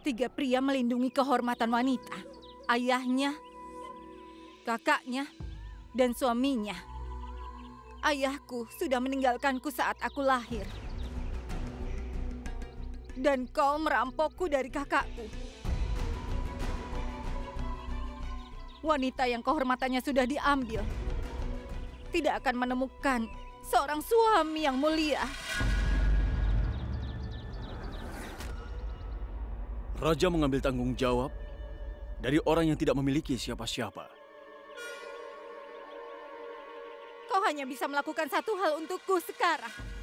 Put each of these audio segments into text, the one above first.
Tiga pria melindungi kehormatan wanita. Ayahnya, kakaknya, dan suaminya. Ayahku sudah meninggalkanku saat aku lahir. Dan kau merampokku dari kakakku. Wanita yang kehormatannya sudah diambil tidak akan menemukan seorang suami yang mulia. Raja mengambil tanggung jawab dari orang yang tidak memiliki siapa-siapa. Kau hanya bisa melakukan satu hal untukku sekarang.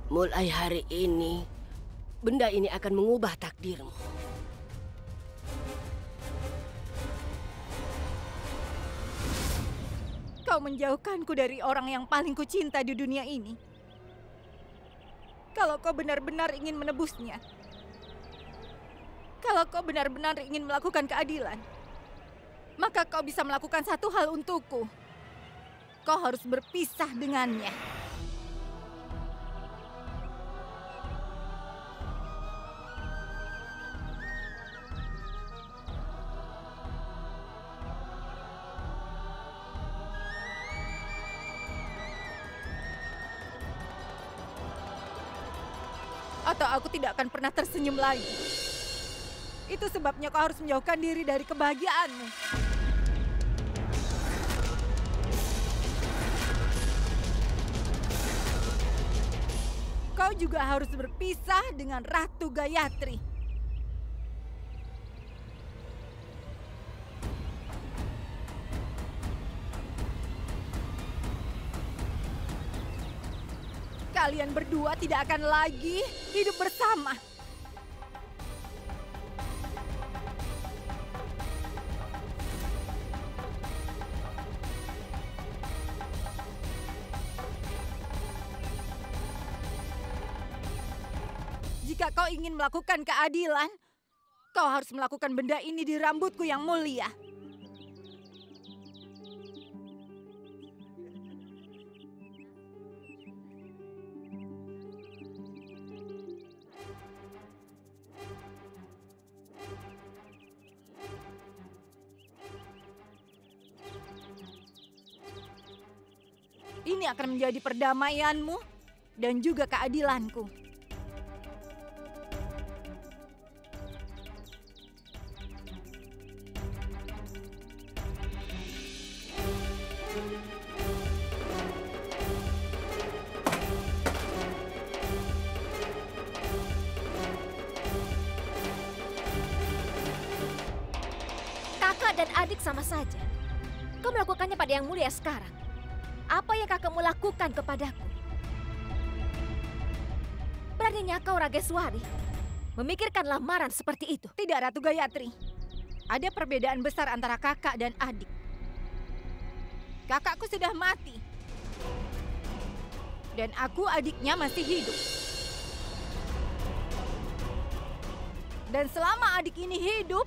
Mulai hari ini, benda ini akan mengubah takdirmu. Kau menjauhkanku dari orang yang paling kucinta di dunia ini. Kalau kau benar-benar ingin menebusnya, kalau kau benar-benar ingin melakukan keadilan, maka kau bisa melakukan satu hal untukku. Kau harus berpisah dengannya. Atau aku tidak akan pernah tersenyum lagi. Itu sebabnya kau harus menjauhkan diri dari kebahagiaanmu. Kau juga harus berpisah dengan Ratu Gayatri. Kalian berdua tidak akan lagi hidup bersama. Jika kau ingin melakukan keadilan, kau harus melakukan benda ini di rambutku yang mulia. Ini akan menjadi perdamaianmu dan juga keadilanku. Kakak dan adik sama saja. Kau melakukannya pada Yang Mulia sekarang. Apa yang kakakmu lakukan kepadaku? Beraninya kau, Rageswari, memikirkan lamaran seperti itu. Tidak, Ratu Gayatri. Ada perbedaan besar antara kakak dan adik. Kakakku sudah mati. Dan aku, adiknya, masih hidup. Dan selama adik ini hidup,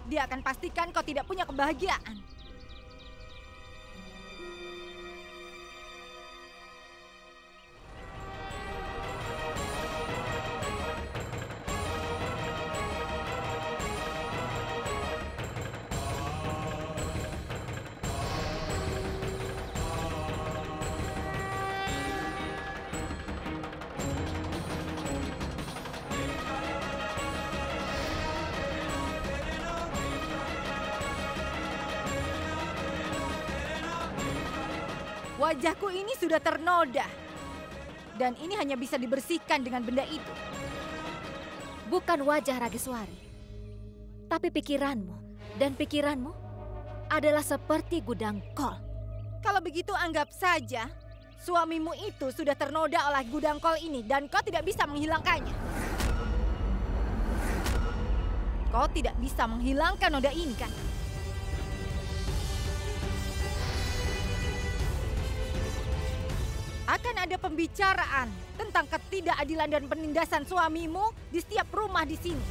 dia akan pastikan kau tidak punya kebahagiaan. Wajahku ini sudah ternoda. Dan ini hanya bisa dibersihkan dengan benda itu. Bukan wajah Rageswari, tapi pikiranmu. Dan pikiranmu adalah seperti gudang kol. Kalau begitu anggap saja suamimu itu sudah ternoda oleh gudang kol ini dan kau tidak bisa menghilangkannya. Kau tidak bisa menghilangkan noda ini, kan? Akan ada pembicaraan tentang ketidakadilan dan penindasan suamimu di setiap rumah di sini.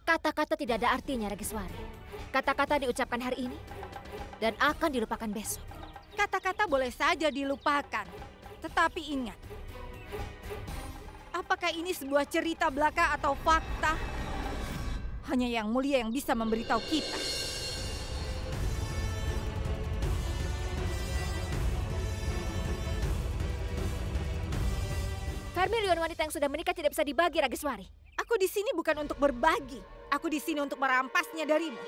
Kata-kata tidak ada artinya, Rageswari. Kata-kata diucapkan hari ini dan akan dilupakan besok. Kata-kata boleh saja dilupakan, tetapi ingat. Apakah ini sebuah cerita belaka atau fakta? Hanya Yang Mulia yang bisa memberitahu kita. Vermilion wanita yang sudah menikah tidak bisa dibagi, Rageswari. Aku di sini bukan untuk berbagi. Aku di sini untuk merampasnya darimu.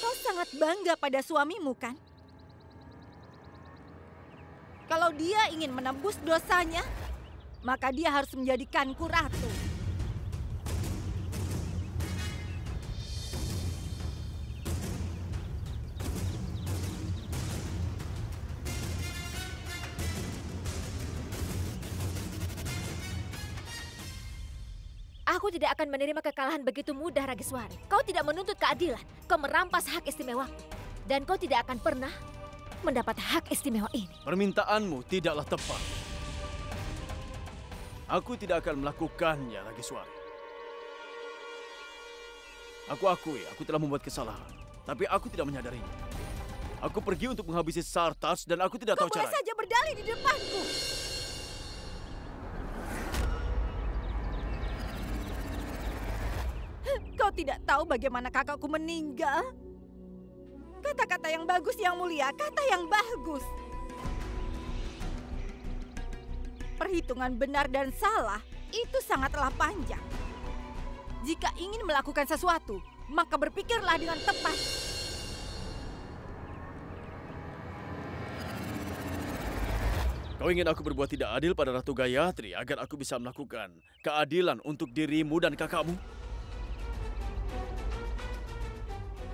Kau sangat bangga pada suamimu, kan? Kalau dia ingin menebus dosanya, maka dia harus menjadikanku ratu. Aku tidak akan menerima kekalahan begitu mudah, Rageswari. Kau tidak menuntut keadilan. Kau merampas hak istimewa. Dan kau tidak akan pernah mendapat hak istimewa ini. Permintaanmu tidaklah tepat. Aku tidak akan melakukannya, Rageswari. Aku akui, aku telah membuat kesalahan. Tapi aku tidak menyadarinya. Aku pergi untuk menghabisi Sartas dan aku tidak tahu Kau caranya. boleh saja berdalih di depanku. Kau tidak tahu bagaimana kakakku meninggal? Kata-kata yang bagus, Yang Mulia, kata yang bagus. Perhitungan benar dan salah itu sangatlah panjang. Jika ingin melakukan sesuatu, maka berpikirlah dengan tepat. Kau ingin aku berbuat tidak adil pada Ratu Gayatri agar aku bisa melakukan keadilan untuk dirimu dan kakakmu?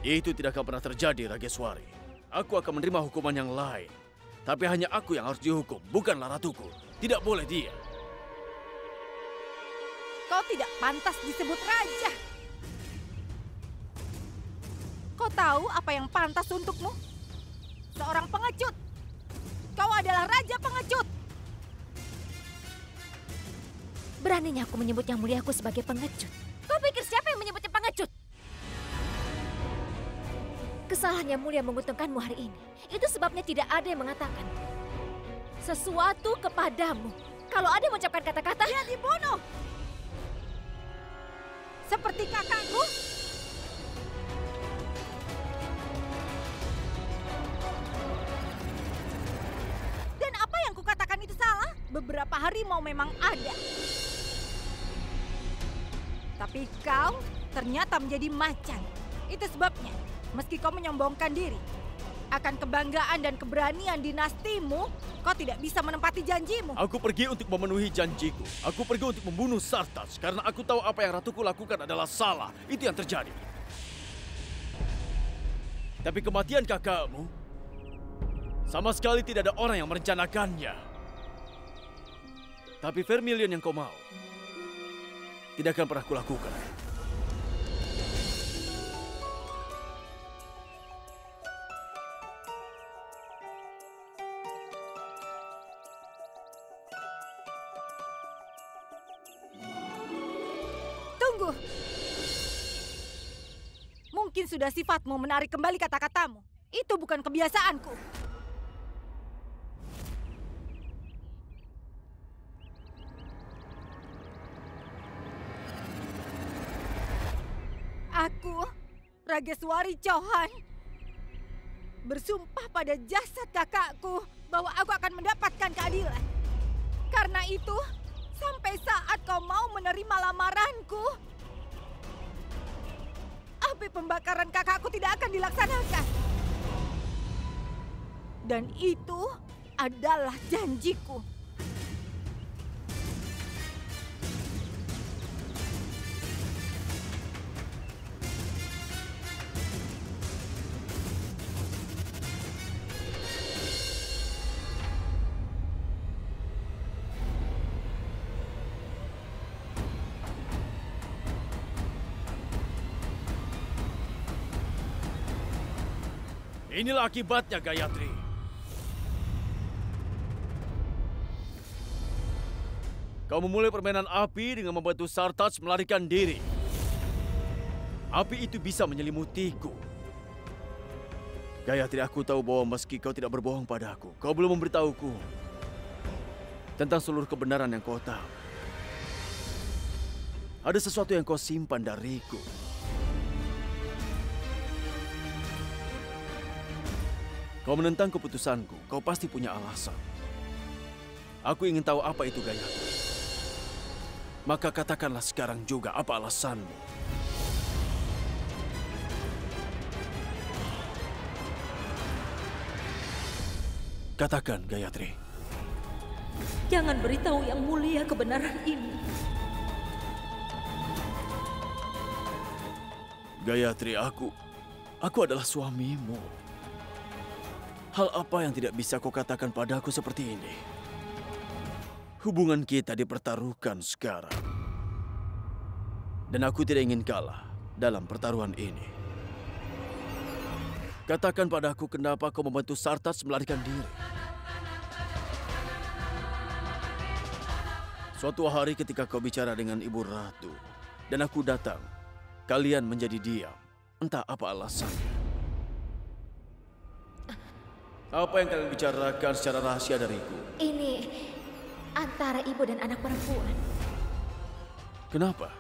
Itu tidak akan pernah terjadi, Rageswari. Aku akan menerima hukuman yang lain. Tapi hanya aku yang harus dihukum, bukanlah ratuku. Tidak boleh dia. Kau tidak pantas disebut raja. Kau tahu apa yang pantas untukmu? Seorang pengecut. Kau adalah raja pengecut. Beraninya aku menyebut Yang Muliaku sebagai pengecut. Kau pikir siapa yang menyebutnya pengecut? Kesalahan Yang Mulia menguntungkanmu hari ini. Itu sebabnya tidak ada yang mengatakan sesuatu kepadamu. Kalau ada yang mengucapkan kata-kata, Dia dibunuh. Seperti kakakku. Dan apa yang kukatakan itu salah? Beberapa harimau memang ada. Tapi kau ternyata menjadi macan. Itu sebabnya, meski kau menyombongkan diri akan kebanggaan dan keberanian dinastimu, kau tidak bisa menempati janjimu. Aku pergi untuk memenuhi janjiku. Aku pergi untuk membunuh Sartas karena aku tahu apa yang ratuku lakukan adalah salah. Itu yang terjadi. Tapi kematian kakakmu, sama sekali tidak ada orang yang merencanakannya. Tapi Vermilion yang kau mau, tidak akan pernah kulakukan. Tunggu. Mungkin sudah sifatmu menarik kembali kata-katamu. Itu bukan kebiasaanku. Aku, Rageswari Chauhan, bersumpah pada jasad kakakku bahwa aku akan mendapatkan keadilan. Karena itu, sampai saat kau mau menerima lamaranku, api pembakaran kakakku tidak akan dilaksanakan. Dan itu adalah janjiku. Inilah akibatnya, Gayatri. Kau memulai permainan api dengan membantu Sartaj melarikan diri. Api itu bisa menyelimutiku. Gayatri, aku tahu bahwa meski kau tidak berbohong padaku, kau belum memberitahuku tentang seluruh kebenaran yang kau tahu. Ada sesuatu yang kau simpan dariku. Kau menentang keputusanku, kau pasti punya alasan. Aku ingin tahu apa itu, Gayatri. Maka katakanlah sekarang juga apa alasanmu. Katakan, Gayatri. Jangan beritahu Yang Mulia kebenaran ini. Gayatri, aku adalah suamimu. Hal apa yang tidak bisa kau katakan padaku seperti ini? Hubungan kita dipertaruhkan sekarang. Dan aku tidak ingin kalah dalam pertaruhan ini. Katakan padaku kenapa kau membantu Sartaj melarikan diri. Suatu hari ketika kau bicara dengan Ibu Ratu dan aku datang, kalian menjadi diam. Entah apa alasannya. Apa yang kalian bicarakan secara rahasia dariku? Ini antara ibu dan anak perempuan. Kenapa?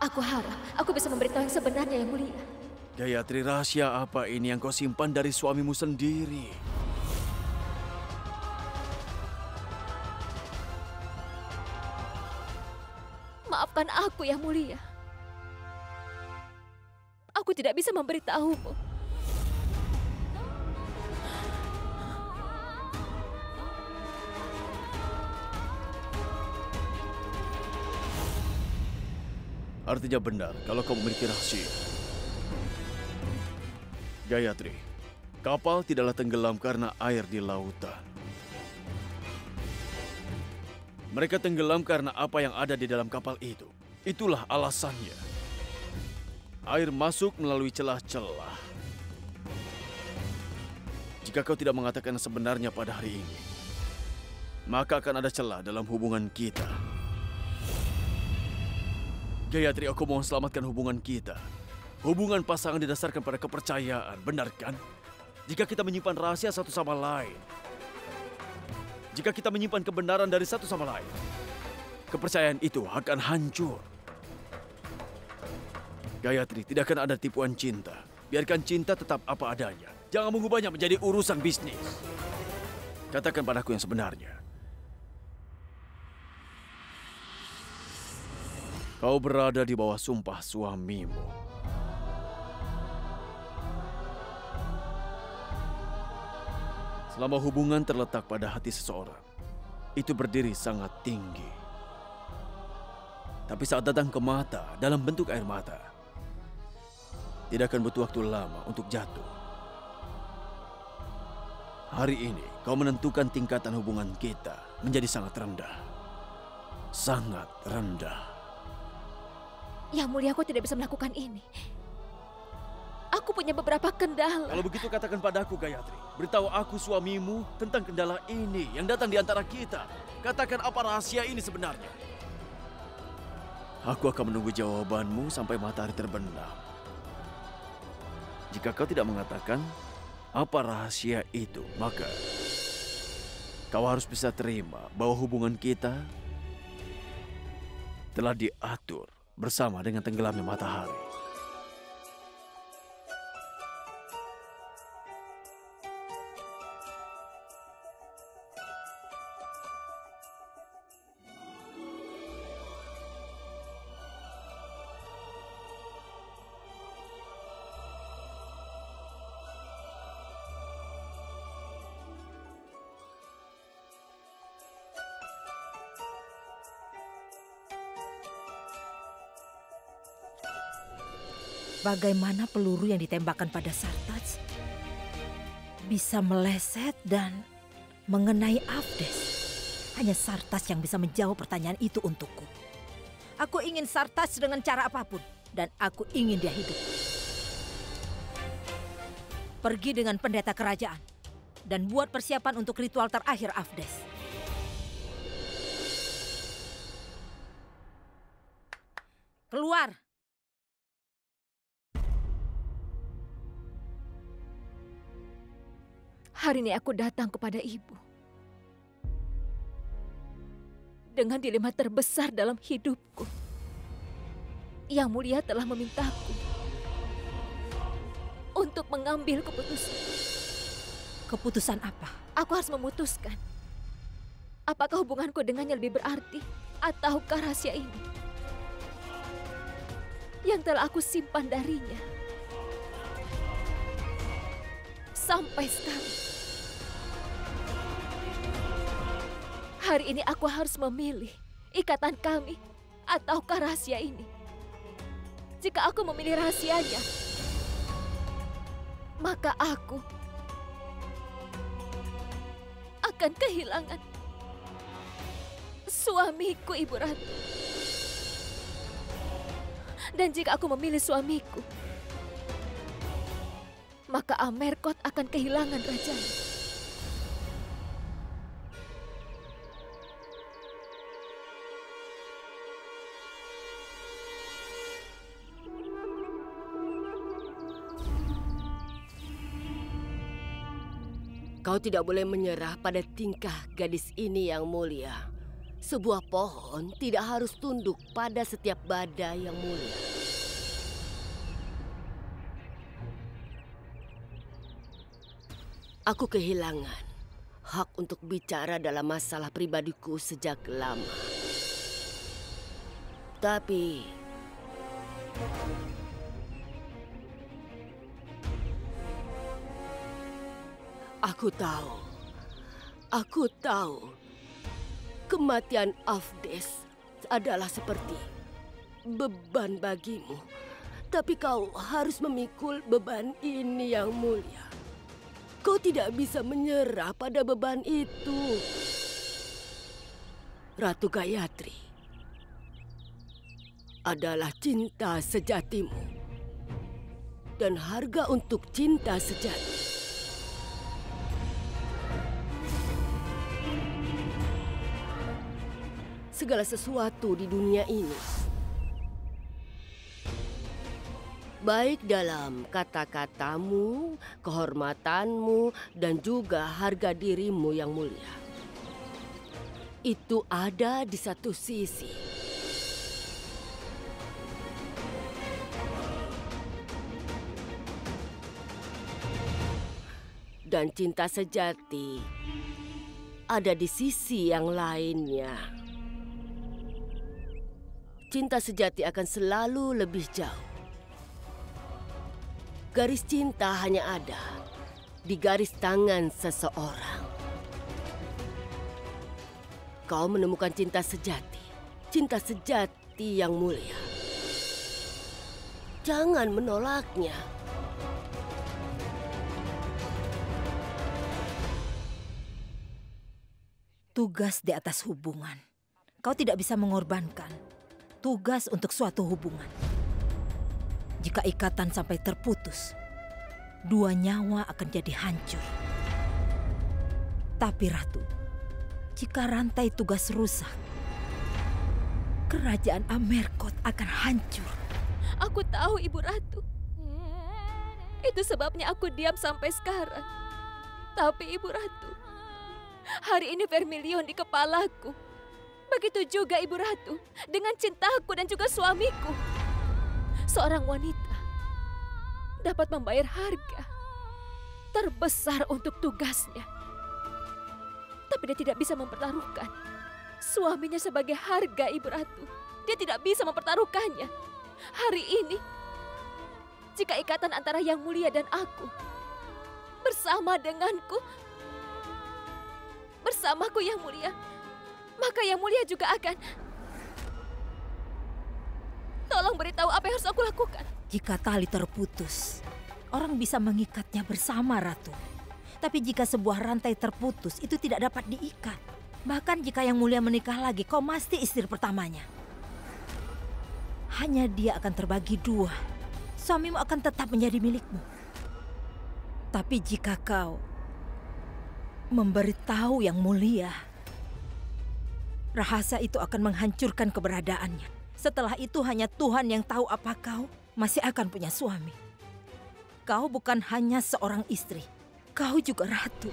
Aku harap aku bisa memberitahu yang sebenarnya, Yang Mulia. Gayatri, rahasia apa ini yang kau simpan dari suamimu sendiri? Maafkan aku, Yang Mulia. Aku tidak bisa memberitahumu. Artinya benar kalau kau memiliki rahasia. Gayatri, kapal tidaklah tenggelam karena air di lautan. Mereka tenggelam karena apa yang ada di dalam kapal itu. Itulah alasannya. Air masuk melalui celah-celah. Jika kau tidak mengatakan yang sebenarnya pada hari ini, maka akan ada celah dalam hubungan kita. Gayatri, aku mohon selamatkan hubungan kita. Hubungan pasangan didasarkan pada kepercayaan, benar kan? Jika kita menyimpan rahasia satu sama lain, jika kita menyimpan kebenaran dari satu sama lain, kepercayaan itu akan hancur. Gayatri, tidak akan ada tipuan cinta. Biarkan cinta tetap apa adanya. Jangan mengubahnya menjadi urusan bisnis. Katakan padaku yang sebenarnya. Kau berada di bawah sumpah suamimu. Selama hubungan terletak pada hati seseorang, itu berdiri sangat tinggi. Tapi saat datang ke mata dalam bentuk air mata, tidak akan butuh waktu lama untuk jatuh. Hari ini kau menentukan tingkatan hubungan kita menjadi sangat rendah. Sangat rendah. Yang Mulia, aku tidak bisa melakukan ini. Aku punya beberapa kendala. Kalau begitu katakan padaku, Gayatri. Beritahu aku suamimu tentang kendala ini yang datang di antara kita. Katakan apa rahasia ini sebenarnya. Aku akan menunggu jawabanmu sampai matahari terbenam. Jika kau tidak mengatakan apa rahasia itu, maka kau harus bisa terima bahwa hubungan kita telah diatur bersama dengan tenggelamnya matahari. Bagaimana peluru yang ditembakkan pada Sartaj bisa meleset dan mengenai Avdes? Hanya Sartaj yang bisa menjawab pertanyaan itu untukku. Aku ingin Sartaj dengan cara apapun, dan aku ingin dia hidup. Pergi dengan pendeta kerajaan dan buat persiapan untuk ritual terakhir Avdes. Keluar! Hari ini aku datang kepada ibu dengan dilema terbesar dalam hidupku. Yang Mulia telah memintaku untuk mengambil keputusan. Keputusan apa? Aku harus memutuskan. Apakah hubunganku dengannya lebih berarti ataukah rahasia ini yang telah aku simpan darinya sampai sekarang. Hari ini aku harus memilih ikatan kami ataukah rahasia ini. Jika aku memilih rahasianya, maka aku akan kehilangan suamiku, Ibu Ratu. Dan jika aku memilih suamiku, maka Amerkot akan kehilangan rajanya. Kau tidak boleh menyerah pada tingkah gadis ini yang mulia. Sebuah pohon tidak harus tunduk pada setiap badai yang mulia. Aku kehilangan hak untuk bicara dalam masalah pribadiku sejak lama. Tapi Aku tahu kematian Avdes adalah seperti beban bagimu. Tapi kau harus memikul beban ini yang mulia. Kau tidak bisa menyerah pada beban itu. Ratu Gayatri adalah cinta sejatimu. Dan harga untuk cinta sejati segala sesuatu di dunia ini, baik dalam kata-katamu, kehormatanmu, dan juga harga dirimu yang mulia, itu ada di satu sisi. Dan cinta sejati ada di sisi yang lainnya. Cinta sejati akan selalu lebih jauh. Garis cinta hanya ada di garis tangan seseorang. Kau menemukan cinta sejati yang mulia. Jangan menolaknya. Tugas di atas hubungan. Kau tidak bisa mengorbankan tugas untuk suatu hubungan. Jika ikatan sampai terputus, dua nyawa akan jadi hancur. Tapi Ratu, jika rantai tugas rusak, kerajaan Amerkot akan hancur. Aku tahu, Ibu Ratu. Itu sebabnya aku diam sampai sekarang. Tapi Ibu Ratu, hari ini Vermilion di kepalaku. Begitu juga Ibu Ratu dengan cintaku dan juga suamiku. Seorang wanita dapat membayar harga terbesar untuk tugasnya. Tapi dia tidak bisa mempertaruhkan suaminya sebagai harga, Ibu Ratu. Dia tidak bisa mempertaruhkannya. Hari ini, jika ikatan antara Yang Mulia dan aku bersamaku Yang Mulia, maka Yang Mulia juga akan. Tolong beritahu apa yang harus aku lakukan. Jika tali terputus, orang bisa mengikatnya bersama, Ratu. Tapi jika sebuah rantai terputus, itu tidak dapat diikat. Bahkan jika Yang Mulia menikah lagi, kau mesti istri pertamanya. Hanya dia akan terbagi dua. Suamimu akan tetap menjadi milikmu. Tapi jika kau memberitahu Yang Mulia, rahasia itu akan menghancurkan keberadaannya. Setelah itu hanya Tuhan yang tahu apa kau masih akan punya suami. Kau bukan hanya seorang istri, kau juga ratu.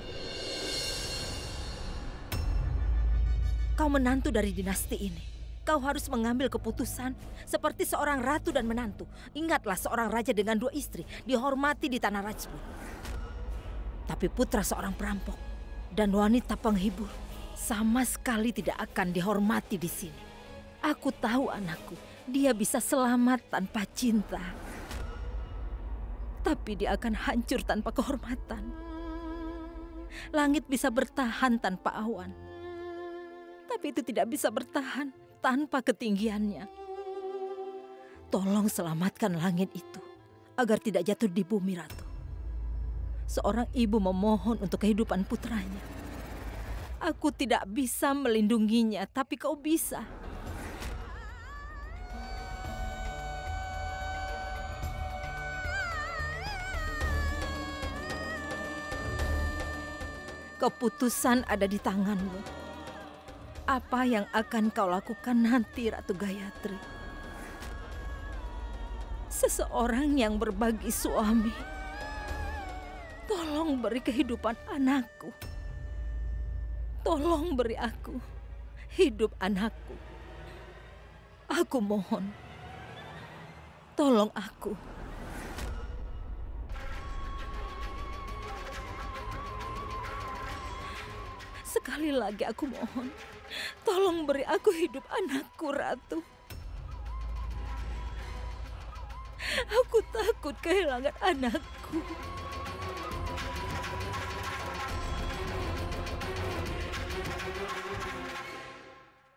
Kau menantu dari dinasti ini. Kau harus mengambil keputusan seperti seorang ratu dan menantu. Ingatlah, seorang raja dengan 2 istri dihormati di tanah Rajput. Tapi putra seorang perampok dan wanita penghibur sama sekali tidak akan dihormati di sini. Aku tahu anakku, dia bisa selamat tanpa cinta. Tapi dia akan hancur tanpa kehormatan. Langit bisa bertahan tanpa awan. Tapi itu tidak bisa bertahan tanpa ketinggiannya. Tolong selamatkan langit itu agar tidak jatuh di bumi, Ratu. Seorang ibu memohon untuk kehidupan putranya. Aku tidak bisa melindunginya, tapi kau bisa. Keputusan ada di tanganmu. Apa yang akan kau lakukan nanti, Ratu Gayatri? Seseorang yang berbagi suami. Tolong beri kehidupan anakku. Tolong beri aku hidup anakku. Aku mohon. Tolong aku. Sekali lagi aku mohon, tolong beri aku hidup anakku, Ratu. Aku takut kehilangan anakku.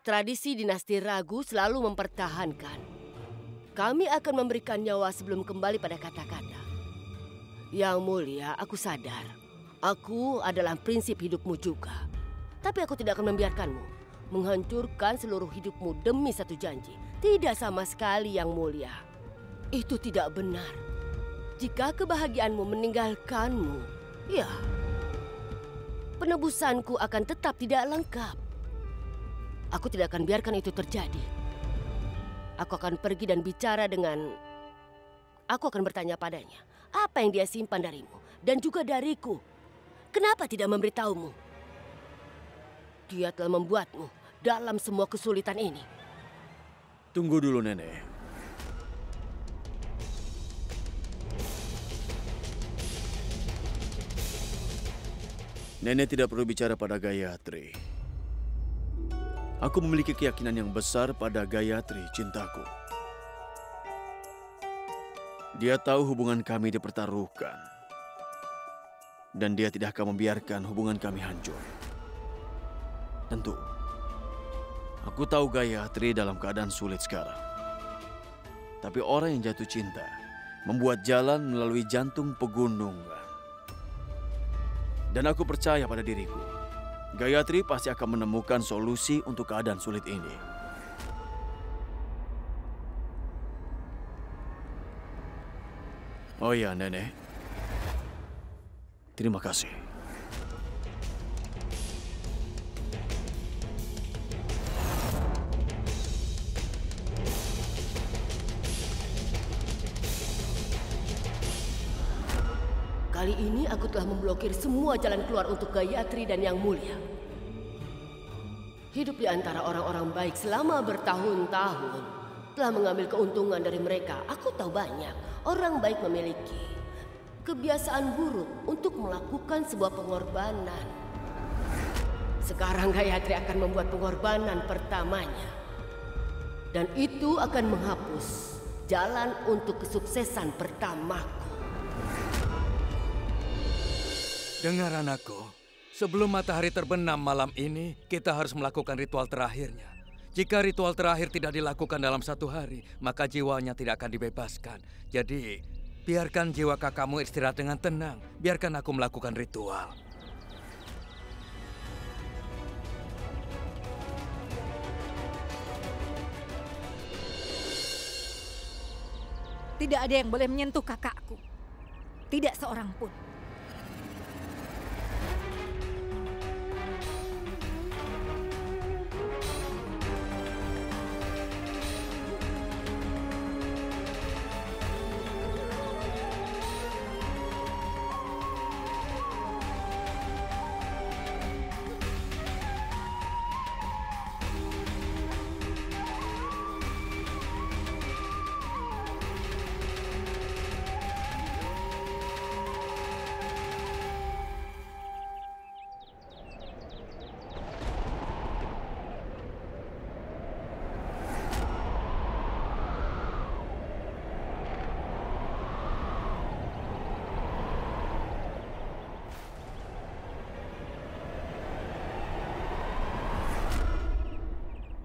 Tradisi dinasti Ragu selalu mempertahankan. Kami akan memberikan nyawa sebelum kembali pada kata-kata. Yang Mulia, aku sadar. Aku adalah prinsip hidupmu juga. Tapi aku tidak akan membiarkanmu menghancurkan seluruh hidupmu demi satu janji. Tidak sama sekali, Yang Mulia. Itu tidak benar. Jika kebahagiaanmu meninggalkanmu, ya, penebusanku akan tetap tidak lengkap. Aku tidak akan biarkan itu terjadi. Aku akan pergi dan bicara dengan... Aku akan bertanya padanya, apa yang dia simpan darimu dan juga dariku. Kenapa tidak memberitahumu? Dia telah membuatmu dalam semua kesulitan ini. Tunggu dulu, Nenek. Nenek tidak perlu bicara pada Gayatri. Aku memiliki keyakinan yang besar pada Gayatri, cintaku. Dia tahu hubungan kami dipertaruhkan. Dan dia tidak akan membiarkan hubungan kami hancur. Tentu, aku tahu Gayatri dalam keadaan sulit sekarang. Tapi orang yang jatuh cinta membuat jalan melalui jantung pegunungan. Dan aku percaya pada diriku. Gayatri pasti akan menemukan solusi untuk keadaan sulit ini. Oh ya, Nenek. Terima kasih. Kali ini aku telah memblokir semua jalan keluar untuk Gayatri dan Yang Mulia. Hidup di antara orang-orang baik selama bertahun-tahun telah mengambil keuntungan dari mereka. Aku tahu banyak orang baik memiliki kebiasaan buruk untuk melakukan sebuah pengorbanan. Sekarang Gayatri akan membuat pengorbanan pertamanya. Dan itu akan menghapus jalan untuk kesuksesan pertamaku. Dengar anakku, sebelum matahari terbenam malam ini, kita harus melakukan ritual terakhirnya. Jika ritual terakhir tidak dilakukan dalam 1 hari, maka jiwanya tidak akan dibebaskan. Jadi, biarkan jiwa kakakmu istirahat dengan tenang. Biarkan aku melakukan ritual. Tidak ada yang boleh menyentuh kakakku. Tidak seorang pun.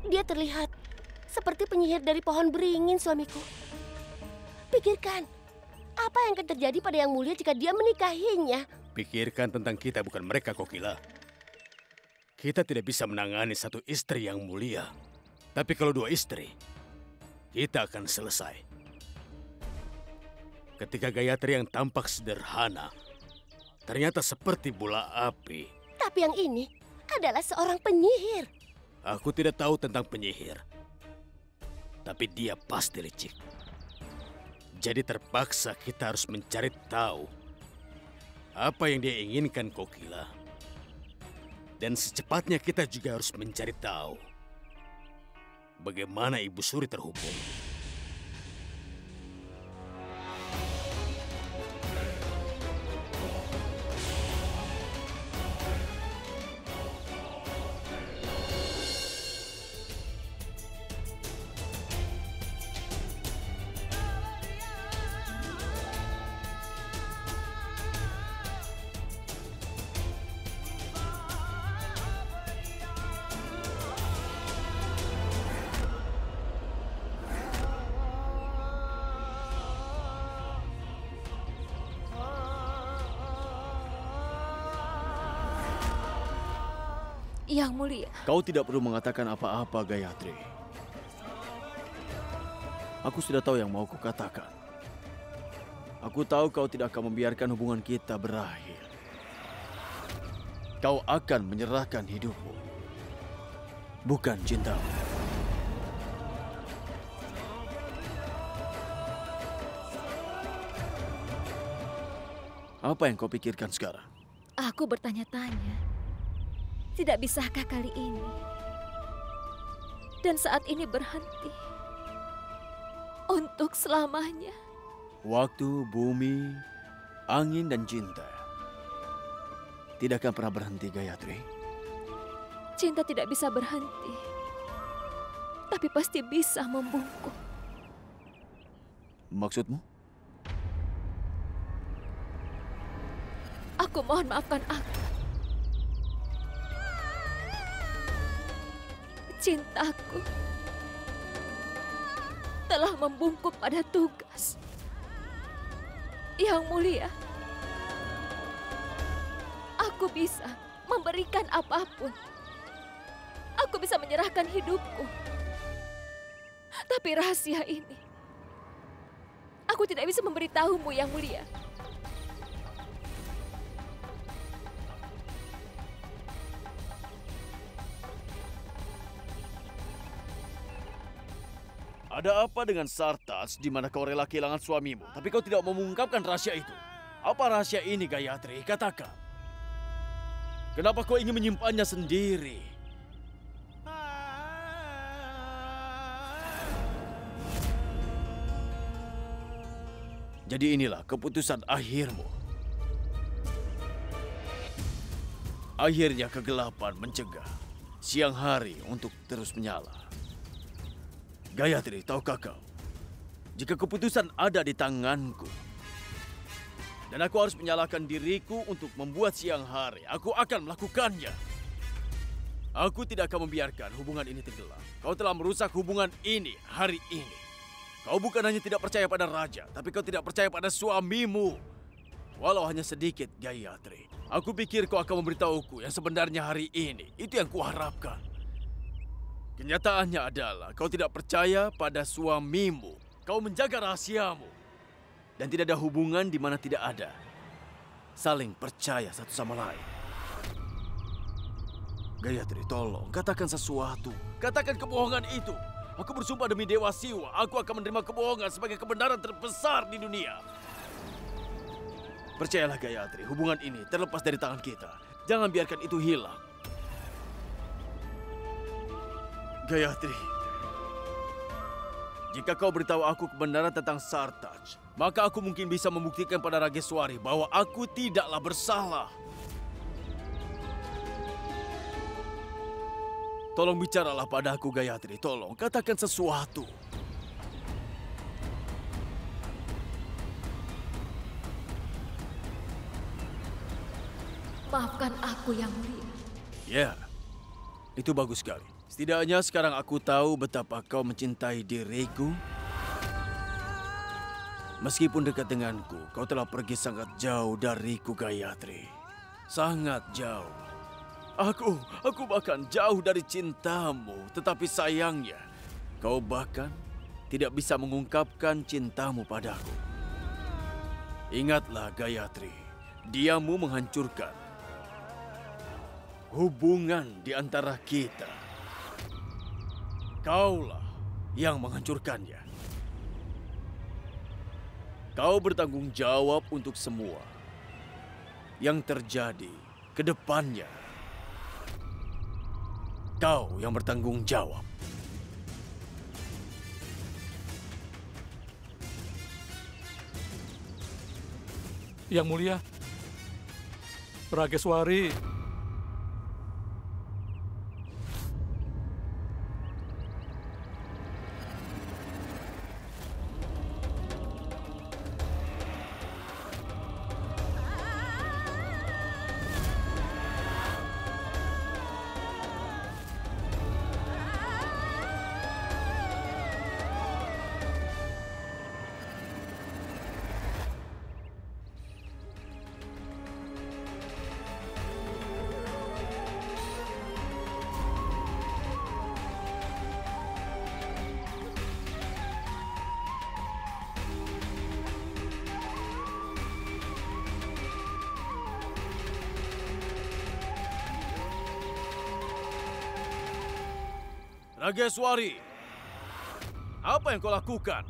Dia terlihat seperti penyihir dari pohon beringin, suamiku. Pikirkan, apa yang akan terjadi pada Yang Mulia jika dia menikahinya? Pikirkan tentang kita, bukan mereka, Kokila. Kita tidak bisa menangani satu istri Yang Mulia. Tapi kalau 2 istri, kita akan selesai. Ketika Gayatri yang tampak sederhana, ternyata seperti bola api. Tapi yang ini adalah seorang penyihir. Aku tidak tahu tentang penyihir. Tapi dia pasti licik. Jadi terpaksa kita harus mencari tahu apa yang dia inginkan, Kokila. Dan secepatnya kita juga harus mencari tahu bagaimana Ibu Suri terhubung. Yang Mulia. Kau tidak perlu mengatakan apa-apa, Gayatri. Aku sudah tahu yang mau kukatakan. Aku tahu kau tidak akan membiarkan hubungan kita berakhir. Kau akan menyerahkan hidupmu, bukan cintamu. Apa yang kau pikirkan sekarang? Aku bertanya-tanya. Tidak bisakah kali ini dan saat ini berhenti untuk selamanya? Waktu, bumi, angin, dan cinta tidak akan pernah berhenti, Gayatri. Cinta tidak bisa berhenti, tapi pasti bisa membungkuk. Maksudmu? Aku mohon maafkan aku. Cintaku telah membungkuk pada tugas. Yang Mulia, aku bisa memberikan apapun. Aku bisa menyerahkan hidupku. Tapi rahasia ini, aku tidak bisa memberitahumu, Yang Mulia. Ada apa dengan Sartas di mana kau rela kehilangan suamimu, tapi kau tidak mau mengungkapkan rahasia itu? Apa rahasia ini, Gayatri? Katakan. Kenapa kau ingin menyimpannya sendiri? Jadi inilah keputusan akhirmu. Akhirnya kegelapan mencegah siang hari untuk terus menyala. Gayatri, tahukah kau, jika keputusan ada di tanganku, dan aku harus menyalahkan diriku untuk membuat siang hari, aku akan melakukannya. Aku tidak akan membiarkan hubungan ini tenggelam. Kau telah merusak hubungan ini hari ini. Kau bukan hanya tidak percaya pada raja, tapi kau tidak percaya pada suamimu. Walau hanya sedikit, Gayatri. Aku pikir kau akan memberitahuku yang sebenarnya hari ini. Itu yang kuharapkan. Kenyataannya adalah kau tidak percaya pada suamimu. Kau menjaga rahasiamu. Dan tidak ada hubungan di mana tidak ada saling percaya satu sama lain. Gayatri, tolong katakan sesuatu. Katakan kebohongan itu. Aku bersumpah demi Dewa Siwa, aku akan menerima kebohongan sebagai kebenaran terbesar di dunia. Percayalah Gayatri, hubungan ini terlepas dari tangan kita. Jangan biarkan itu hilang. Gayatri, jika kau beritahu aku kebenaran tentang Sartaj, maka aku mungkin bisa membuktikan pada Rageswari bahwa aku tidaklah bersalah. Tolong bicaralah padaku, Gayatri. Tolong, katakan sesuatu. Maafkan aku, Yang Mulia. Ya, itu bagus sekali. Setidaknya sekarang aku tahu betapa kau mencintai diriku. Meskipun dekat denganku, kau telah pergi sangat jauh dariku, Gayatri. Sangat jauh. Aku bahkan jauh dari cintamu, tetapi sayangnya, kau bahkan tidak bisa mengungkapkan cintamu padaku. Ingatlah, Gayatri, diammu menghancurkan hubungan di antara kita. Kaulah yang menghancurkannya. Kau bertanggung jawab untuk semua yang terjadi ke depannya. Kau yang bertanggung jawab. Yang Mulia, Rageswari. Rageswari, apa yang kau lakukan?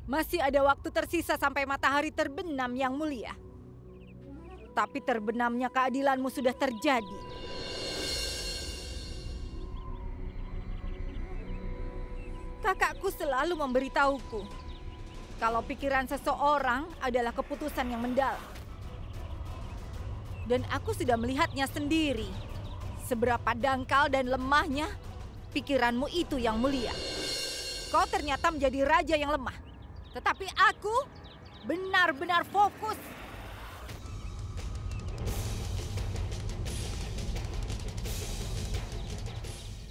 Masih ada waktu tersisa sampai matahari terbenam, Yang Mulia. Tapi terbenamnya keadilanmu sudah terjadi. Kakakku selalu memberitahuku kalau pikiran seseorang adalah keputusan yang mendalam. Dan aku sudah melihatnya sendiri. Seberapa dangkal dan lemahnya pikiranmu itu, Yang Mulia. Kau ternyata menjadi raja yang lemah. Tetapi aku benar-benar fokus.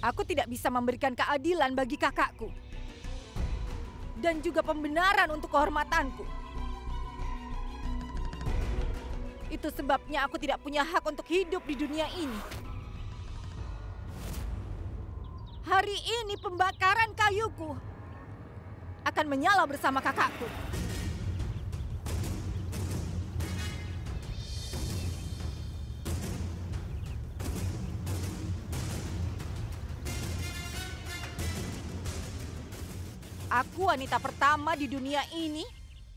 Aku tidak bisa memberikan keadilan bagi kakakku. Dan juga pembenaran untuk kehormatanku. Itu sebabnya aku tidak punya hak untuk hidup di dunia ini. Hari ini pembakaran kayuku akan menyala bersama kakakku. Aku wanita pertama di dunia ini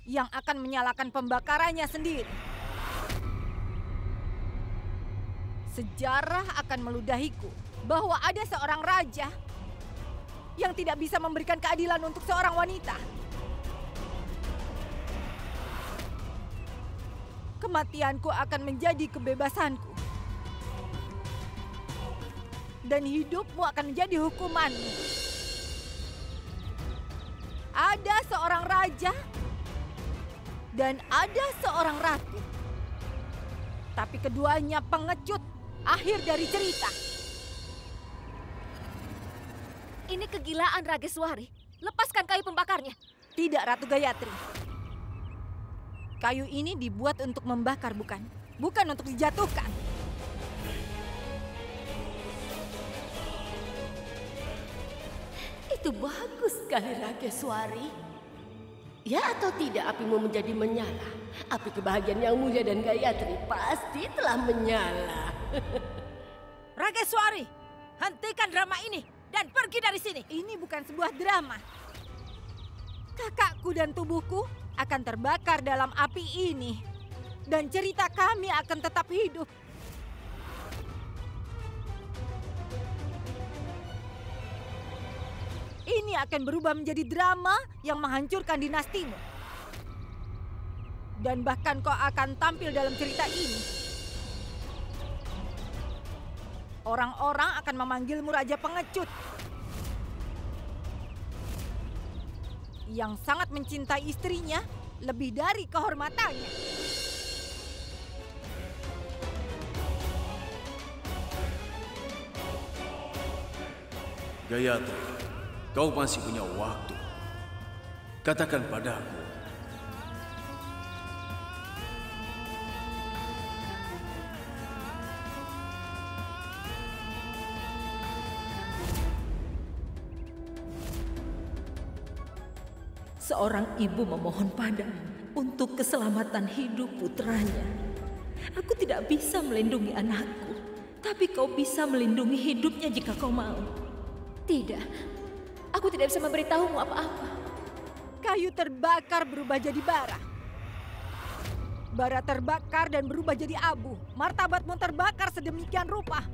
yang akan menyalakan pembakarannya sendiri. Sejarah akan meludahiku bahwa ada seorang raja yang tidak bisa memberikan keadilan untuk seorang wanita. Kematianku akan menjadi kebebasanku. Dan hidupmu akan menjadi hukumanmu. Ada seorang raja dan ada seorang ratu. Tapi keduanya pengecut, akhir dari cerita. Ini kegilaan, Rageswari. Lepaskan kayu pembakarnya. Tidak, Ratu Gayatri. Kayu ini dibuat untuk membakar, bukan? Bukan untuk dijatuhkan. Itu bagus sekali, Rageswari. Ya atau tidak apimu menjadi menyala? Api kebahagiaan Yang Mulia dan Gayatri pasti telah menyala. Rageswari, hentikan drama ini dan pergi dari sini. Ini bukan sebuah drama. Kakakku dan tubuhku akan terbakar dalam api ini. Dan cerita kami akan tetap hidup. Ini akan berubah menjadi drama yang menghancurkan dinastimu. Dan bahkan kau akan tampil dalam cerita ini. Orang-orang akan memanggilmu Raja Pengecut. Yang sangat mencintai istrinya lebih dari kehormatannya. Gayatri, kau masih punya waktu. Katakan padaku. Seorang ibu memohon padamu untuk keselamatan hidup putranya. Aku tidak bisa melindungi anakku, tapi kau bisa melindungi hidupnya jika kau mau. Tidak, aku tidak bisa memberitahumu apa-apa. Kayu terbakar berubah jadi bara. Bara terbakar dan berubah jadi abu. Martabatmu terbakar sedemikian rupa.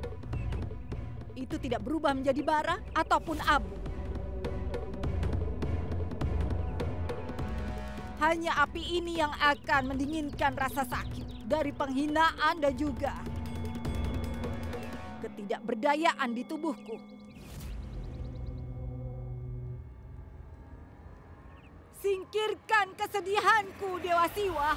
Itu tidak berubah menjadi bara ataupun abu. Hanya api ini yang akan mendinginkan rasa sakit dari penghinaan dan juga ketidakberdayaan di tubuhku. Singkirkan kesedihanku, Dewa Siwa.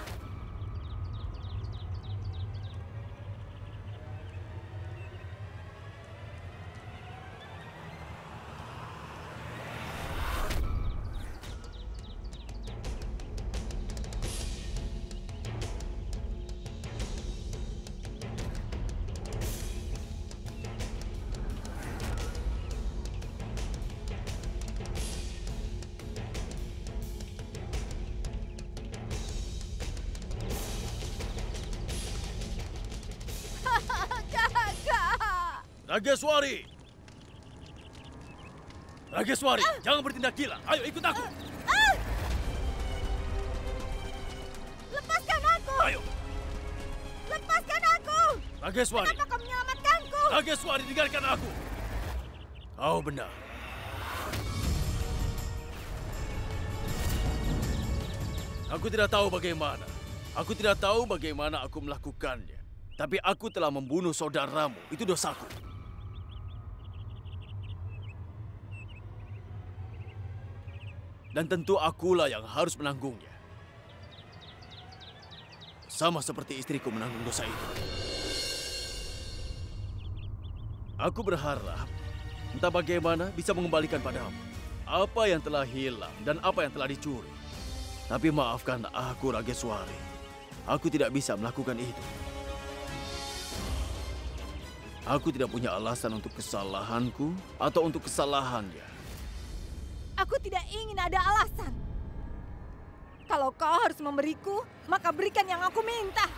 Rageswari! Rageswari, jangan bertindak gila. Ayo ikut aku. Lepaskan aku! Ayo. Lepaskan aku! Rageswari. Kenapa kau menyelamatkanku? Rageswari, dengarkan aku. Kau benar. Aku tidak tahu bagaimana. Aku tidak tahu bagaimana aku melakukannya. Tapi aku telah membunuh saudaramu. Itu dosaku. Dan tentu akulah yang harus menanggungnya. Sama seperti istriku menanggung dosa itu. Aku berharap entah bagaimana bisa mengembalikan padamu apa yang telah hilang dan apa yang telah dicuri. Tapi maafkan aku, Rageswari. Aku tidak bisa melakukan itu. Aku tidak punya alasan untuk kesalahanku atau untuk kesalahannya. Aku tidak ingin ada alasan. Kalau kau harus memberiku, maka berikan yang aku minta.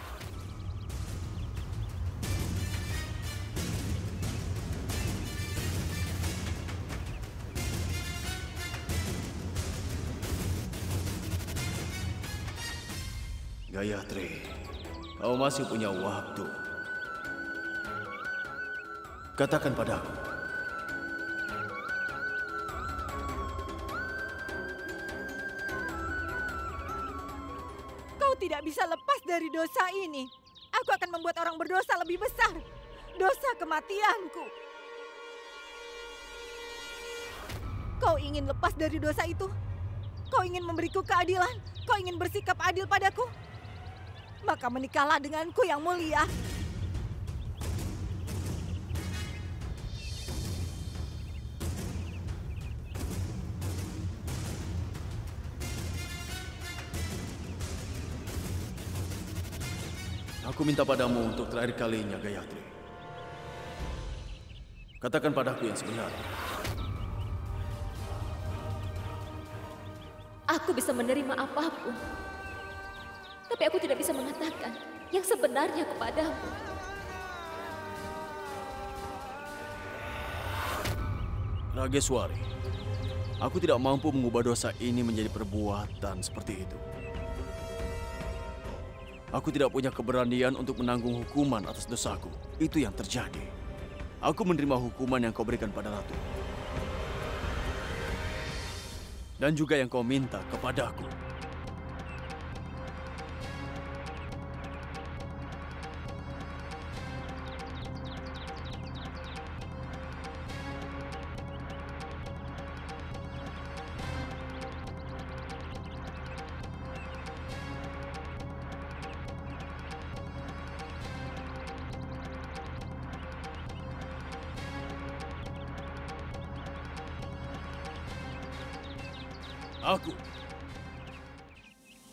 Gayatri, kau masih punya waktu. Katakan padaku. Kau tidak bisa lepas dari dosa ini. Aku akan membuat orang berdosa lebih besar. Dosa kematianku. Kau ingin lepas dari dosa itu? Kau ingin memberiku keadilan? Kau ingin bersikap adil padaku? maka menikahlah denganku yang mulia. Aku minta padamu untuk terakhir kalinya, Gayatri. Katakan padaku yang sebenarnya. Aku bisa menerima apapun. Tapi aku tidak bisa mengatakan yang sebenarnya kepadamu. Rageswari, aku tidak mampu mengubah dosa ini menjadi perbuatan seperti itu. Aku tidak punya keberanian untuk menanggung hukuman atas dosaku. Itu yang terjadi. Aku menerima hukuman yang kau berikan pada ratu. Dan juga yang kau minta kepadaku. Aku,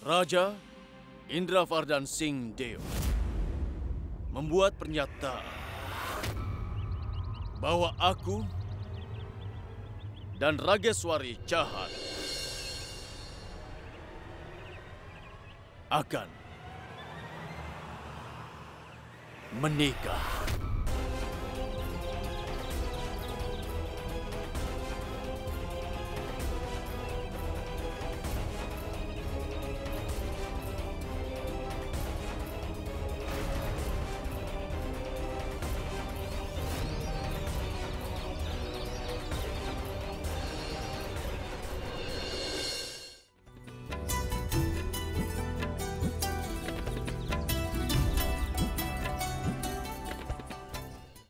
Raja Indravardhan Singh Deo, membuat pernyataan bahwa aku dan Rageswari Chahan akan menikah.